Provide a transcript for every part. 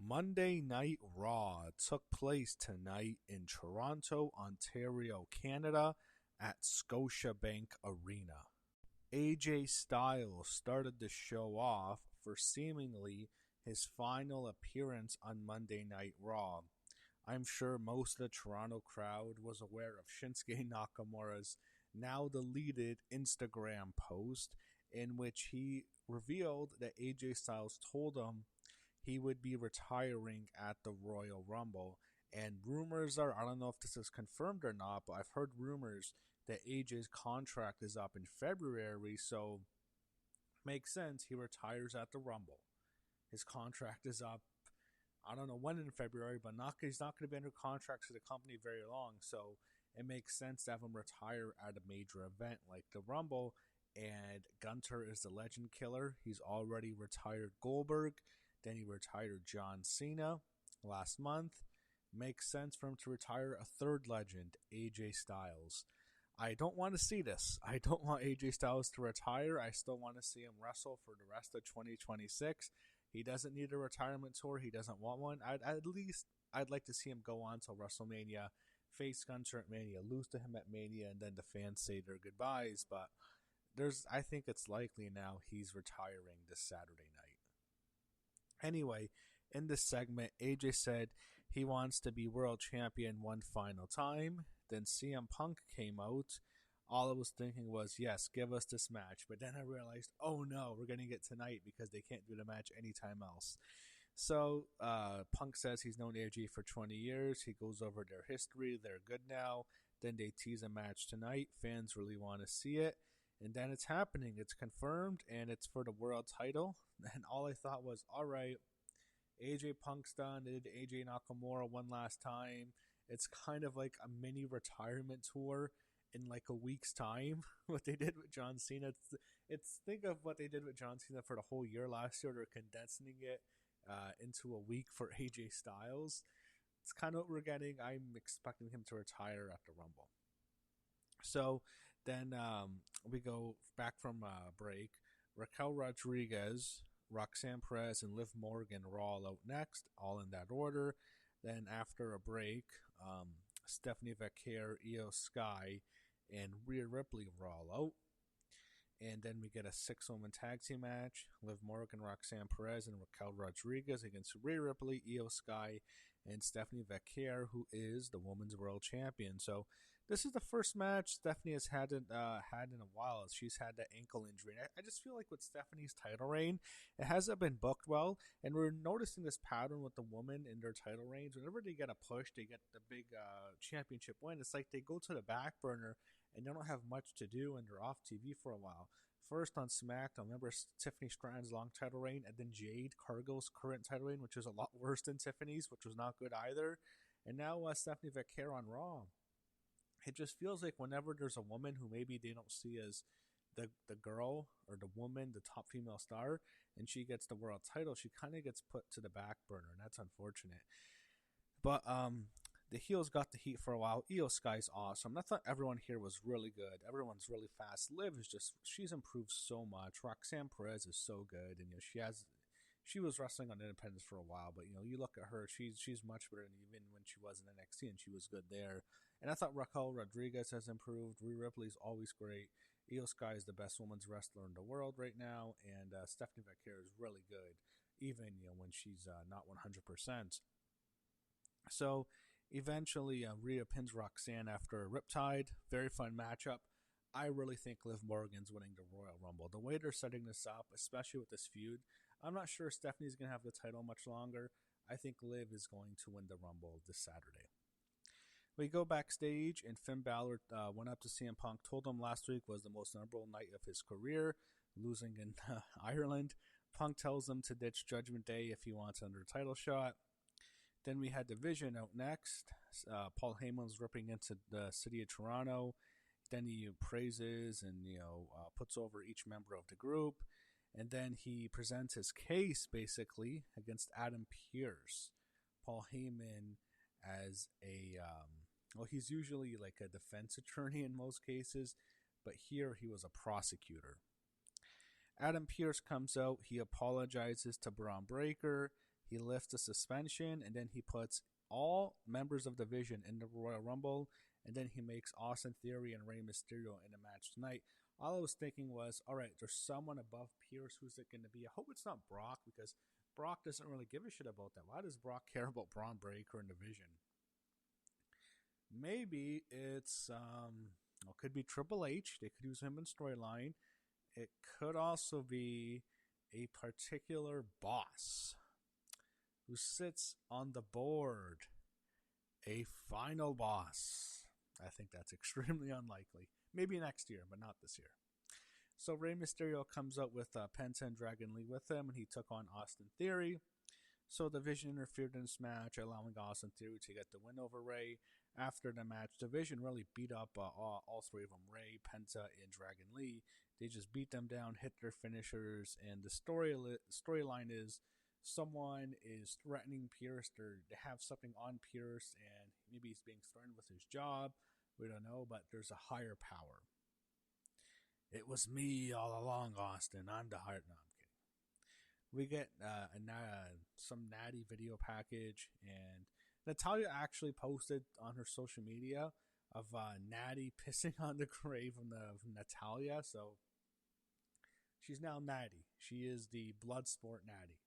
Monday Night Raw took place tonight in Toronto, Ontario, Canada at Scotiabank Arena. AJ Styles started the show off for seemingly his final appearance on Monday Night Raw. I'm sure most of the Toronto crowd was aware of Shinsuke Nakamura's now deleted Instagram post in which he revealed that AJ Styles told him he would be retiring at the Royal Rumble. And rumors are, I don't know if this is confirmed or not, but I've heard rumors that AJ's contract is up in February, so makes sense he retires at the Rumble. His contract is up, I don't know when in February, but he's not going to be under contract to the company very long, so it makes sense to have him retire at a major event like the Rumble. And Gunter is the legend killer. He's already retired Goldberg. Then he retired John Cena last month. Makes sense for him to retire a third legend, AJ Styles. I don't want to see this. I don't want AJ Styles to retire. I still want to see him wrestle for the rest of 2026. He doesn't need a retirement tour. He doesn't want one. I'd like to see him go on till WrestleMania, face Gunter at Mania, lose to him at Mania, and then the fans say their goodbyes. But I think it's likely now he's retiring this Saturday night. Anyway, in this segment, AJ said he wants to be world champion one final time. Then CM Punk came out. All I was thinking was, yes, give us this match. But then I realized, oh no, we're getting it tonight because they can't do the match anytime else. So Punk says he's known AJ for 20 years. He goes over their history. They're good now. Then they tease a match tonight. Fans really want to see it. And then it's happening. It's confirmed, and it's for the world title. And all I thought was, all right, AJ Punk's done. Did AJ Nakamura one last time. It's kind of like a mini retirement tour in like a week's time. What they did with John Cena. It's think of what they did with John Cena for the whole year last year. They're condensing it into a week for AJ Styles. It's kind of what we're getting. I'm expecting him to retire at the Rumble. So then we go back from break. Raquel Rodriguez, Roxanne Perez, and Liv Morgan are all out next, all in that order. Then after a break, Stephanie Vaquer, Io Sky, and Rhea Ripley are all out. And then we get a 6-woman tag team match. Liv Morgan, Roxanne Perez, and Raquel Rodriguez against Rhea Ripley, Io Sky, and Stephanie Vaquer, who is the Women's World Champion. So this is the first match Stephanie has had in a while. She's had that ankle injury. And I just feel like with Stephanie's title reign, it hasn't been booked well. And we're noticing this pattern with the women in their title reigns. Whenever they get a push, they get the big championship win. It's like they go to the back burner and they don't have much to do, and they're off TV for a while. First on SmackDown, remember Tiffany Stratton's long title reign, and then Jade Cargill's current title reign, which was a lot worse than Tiffany's, which was not good either. And now Stephanie Vaquer on Raw. It just feels like whenever there's a woman who maybe they don't see as the girl or the woman, the top female star, and she gets the world title, she kind of gets put to the back burner, and that's unfortunate. But the heels got the heat for a while. Io Sky's awesome. I thought everyone here was really good. Everyone's really fast. Liv is she's improved so much. Roxanne Perez is so good, and she was wrestling on Independence for a while, but you look at her, she's much better than even when she was in NXT, and she was good there. And I thought Raquel Rodriguez has improved. Rhea Ripley's always great. Io Sky is the best women's wrestler in the world right now, and Stephanie Vaquer is really good, even when she's not 100%. So eventually, Rhea pins Roxanne after a Riptide. Very fun matchup. I really think Liv Morgan's winning the Royal Rumble. The way they're setting this up, especially with this feud, I'm not sure Stephanie's going to have the title much longer. I think Liv is going to win the Rumble this Saturday. We go backstage, and Finn Balor went up to CM Punk, told him last week was the most memorable night of his career, losing in Ireland. Punk tells him to ditch Judgment Day if he wants another title shot. Then we had Division out next. Paul Heyman's ripping into the city of Toronto. Then he praises and puts over each member of the group. And then he presents his case, basically, against Adam Pearce. Paul Heyman as he's usually like a defense attorney in most cases, but here he was a prosecutor. Adam Pearce comes out. He apologizes to Braun Breaker. He lifts the suspension, and then he puts all members of the division in the Royal Rumble, and then he makes Austin Theory and Rey Mysterio in a match tonight. All I was thinking was, all right, there's someone above Pierce. Who's it going to be? I hope it's not Brock, because Brock doesn't really give a shit about that. Why does Brock care about Braun Breaker in the division? Maybe it's it could be Triple H. They could use him in storyline. It could also be a particular boss who sits on the board. A final boss. I think that's extremely unlikely. Maybe next year, but not this year. So Rey Mysterio comes up with Penta and Dragon Lee with him, and he took on Austin Theory. So the Division interfered in this match, allowing Austin Theory to get the win over Rey. After the match, the Division really beat up all three of them, Rey, Penta, and Dragon Lee. They just beat them down, hit their finishers, and the storyline is someone is threatening Pierce, or they have something on Pierce, and maybe he's being threatened with his job. We don't know, but there's a higher power. It was me all along, Austin. I'm the higher. No, I'm kidding. We get some natty video package, and Natalya actually posted on her social media of Natty pissing on the grave of Natalya, so she's now Natty. She is the Bloodsport Natty.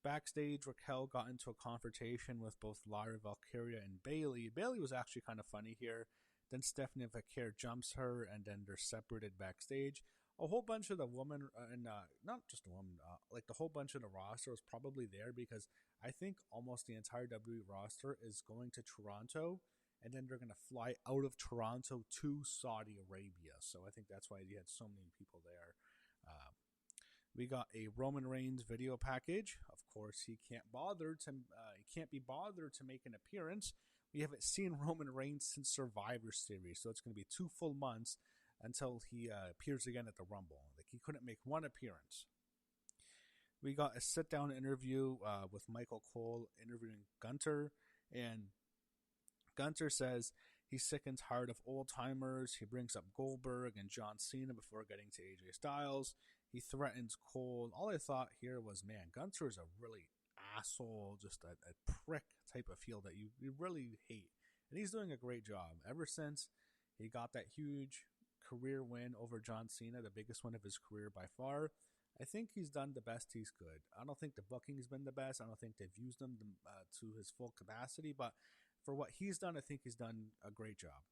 Backstage, Raquel got into a confrontation with both Lyra Valkyria and Bayley. Bayley was actually kind of funny here. Then Stephanie Vaquer jumps her, and then they're separated backstage. A whole bunch of the women, and not just a woman, like the whole bunch of the roster was probably there because I think almost the entire WWE roster is going to Toronto, and then they're going to fly out of Toronto to Saudi Arabia. So I think that's why you had so many people there. We got a Roman Reigns video package. Of course, he can't be bothered to make an appearance. We haven't seen Roman Reigns since Survivor Series, so it's going to be 2 full months until he appears again at the Rumble. Like, he couldn't make one appearance. We got a sit-down interview with Michael Cole interviewing Gunter, and Gunter says he's sick and tired of old-timers. He brings up Goldberg and John Cena before getting to AJ Styles. He threatens Cole. All I thought here was, man, Gunter is a really asshole, just a prick type of heel that you really hate. And he's doing a great job. Ever since he got that huge career win over John Cena, the biggest one of his career by far, I think he's done the best he's could. I don't think the booking's been the best. I don't think they've used him to his full capacity. But for what he's done, I think he's done a great job.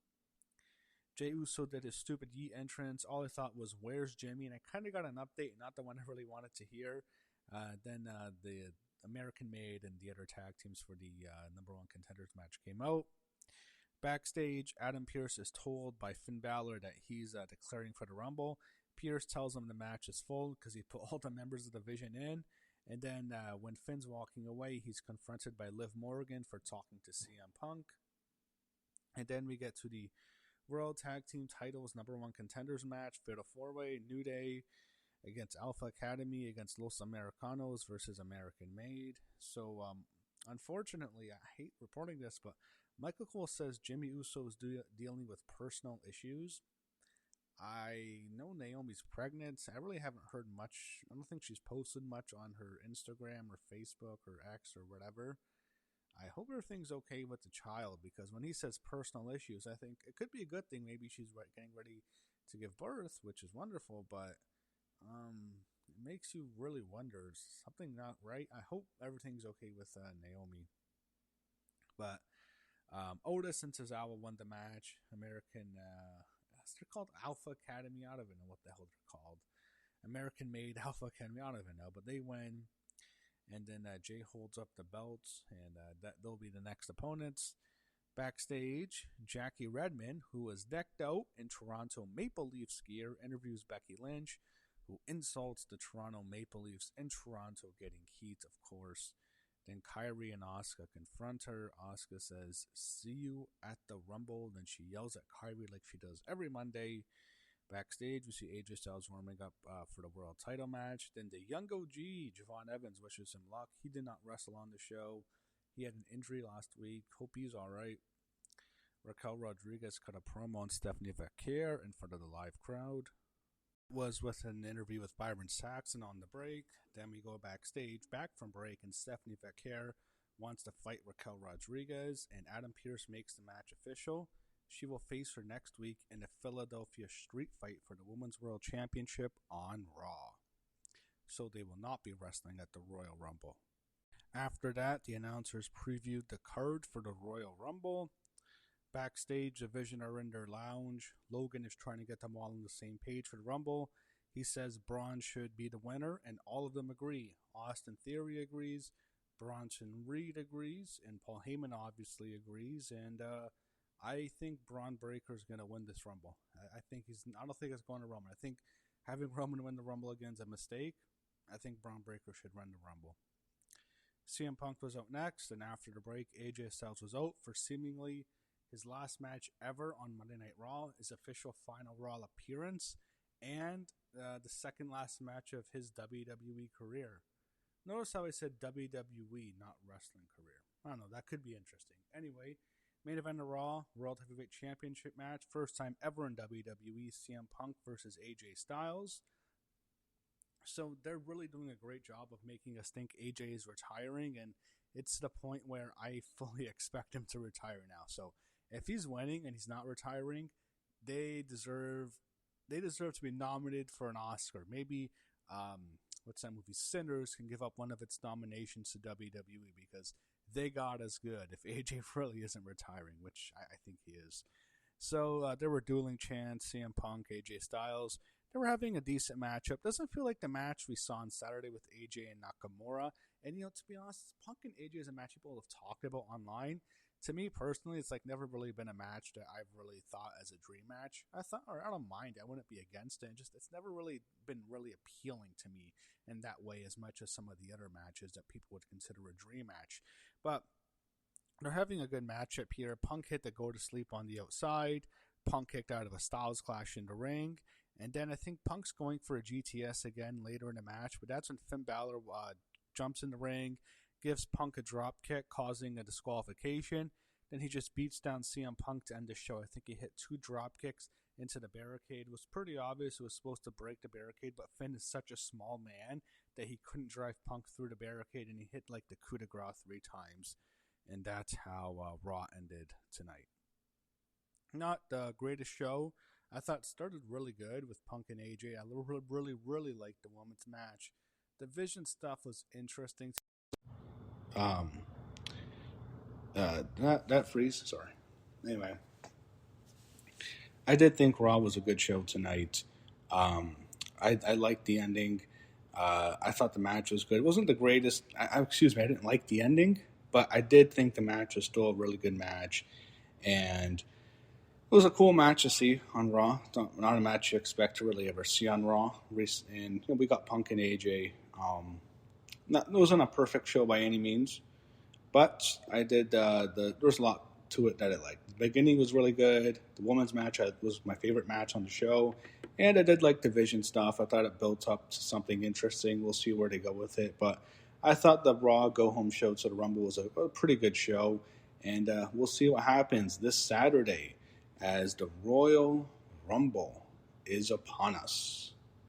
Jey Uso did his stupid Yeet entrance. All I thought was, where's Jimmy? And I kind of got an update, not the one I really wanted to hear. Then the American Made and the other tag teams for the number 1 contenders match came out. Backstage, Adam Pearce is told by Finn Balor that he's declaring for the Rumble. Pearce tells him the match is full because he put all the members of the division in. And then when Finn's walking away, he's confronted by Liv Morgan for talking to CM Punk. And then we get to the World Tag Team Titles number 1 contenders match, Fatal 4-Way, New Day against Alpha Academy against Los Americanos versus American Made. So, unfortunately, I hate reporting this, but Michael Cole says Jimmy Uso is dealing with personal issues. I know Naomi's pregnant. I really haven't heard much. I don't think she's posted much on her Instagram or Facebook or X or whatever. I hope everything's okay with the child, because when he says personal issues, I think it could be a good thing. Maybe she's getting ready to give birth, which is wonderful, but it makes you really wonder, is something not right? I hope everything's okay with Naomi. But Otis and Tozawa won the match. American, they're called Alpha Academy. I don't even know what the hell they're called. American Made Alpha Academy. I don't even know, but they win. And then Jay holds up the belts, and they'll be the next opponents. Backstage, Jackie Redmond, who was decked out in Toronto Maple Leafs gear, interviews Becky Lynch, who insults the Toronto Maple Leafs in Toronto, getting heat, of course. Then Kyrie and Asuka confront her. Asuka says, "See you at the Rumble." Then she yells at Kyrie like she does every Monday. Backstage, we see AJ Styles warming up for the world title match. Then the young OG, Javon Evans, wishes him luck. He did not wrestle on the show. He had an injury last week. Hope he's all right. Raquel Rodriguez cut a promo on Stephanie Vaquer in front of the live crowd. Was with an interview with Byron Saxon on the break. Then we go backstage, back from break, and Stephanie Becker wants to fight Raquel Rodriguez, and Adam Pearce makes the match official. She will face her next week in a Philadelphia street fight for the Women's World Championship on Raw. So they will not be wrestling at the Royal Rumble. After that, the announcers previewed the card for the Royal Rumble. Backstage, the Vision are in their lounge. Logan is trying to get them all on the same page for the Rumble. He says Braun should be the winner, and all of them agree. Austin Theory agrees, Bronson Reed agrees, and Paul Heyman obviously agrees. And I think Braun Breaker is going to win this Rumble. I don't think it's going to Roman. I think having Roman win the Rumble again is a mistake. I think Braun Breaker should run the Rumble. CM Punk was out next, and after the break, AJ Styles was out for seemingly his last match ever on Monday Night Raw, his official final Raw appearance, and the second last match of his WWE career. Notice how I said WWE, not wrestling career. I don't know, that could be interesting. Anyway, main event of Raw, World Heavyweight Championship match, first time ever in WWE, CM Punk versus AJ Styles. So they're really doing a great job of making us think AJ is retiring, and it's to the point where I fully expect him to retire now. So if he's winning and he's not retiring, they deserve to be nominated for an Oscar. Maybe what's that movie? Sinners can give up one of its nominations to WWE because they got as good if AJ really isn't retiring, which I think he is. So there were dueling chants, CM Punk, AJ Styles. They were having a decent matchup. Doesn't feel like the match we saw on Saturday with AJ and Nakamura. And, to be honest, Punk and AJ is a match people have talked about online. To me, personally, it's like never really been a match that I've really thought as a dream match. I don't mind it. I wouldn't be against it. It's never really been really appealing to me in that way as much as some of the other matches that people would consider a dream match. But they're having a good matchup here. Punk hit the go to sleep on the outside. Punk kicked out of a Styles Clash in the ring. And then I think Punk's going for a GTS again later in the match. But that's when Finn Balor jumps in the ring, gives Punk a drop kick, causing a disqualification. Then he just beats down CM Punk to end the show. I think he hit 2 drop kicks into the barricade. It was pretty obvious it was supposed to break the barricade, but Finn is such a small man that he couldn't drive Punk through the barricade, and he hit like the coup de grace 3 times. And that's how Raw ended tonight. Not the greatest show. I thought it started really good with Punk and AJ. I really liked the women's match. The Vision stuff was interesting. That freeze. Sorry. Anyway, I did think Raw was a good show tonight. I liked the ending. I thought the match was good. It wasn't the greatest. I didn't like the ending, but I did think the match was still a really good match, and it was a cool match to see on Raw. Not a match you expect to really ever see on Raw. And we got Punk and AJ. It wasn't a perfect show by any means, but I did. There was a lot to it that I liked. The beginning was really good. The women's match was my favorite match on the show, and I did like the Vision stuff. I thought it built up to something interesting. We'll see where they go with it, but I thought the Raw go-home show to the Rumble was a pretty good show, and we'll see what happens this Saturday as the Royal Rumble is upon us.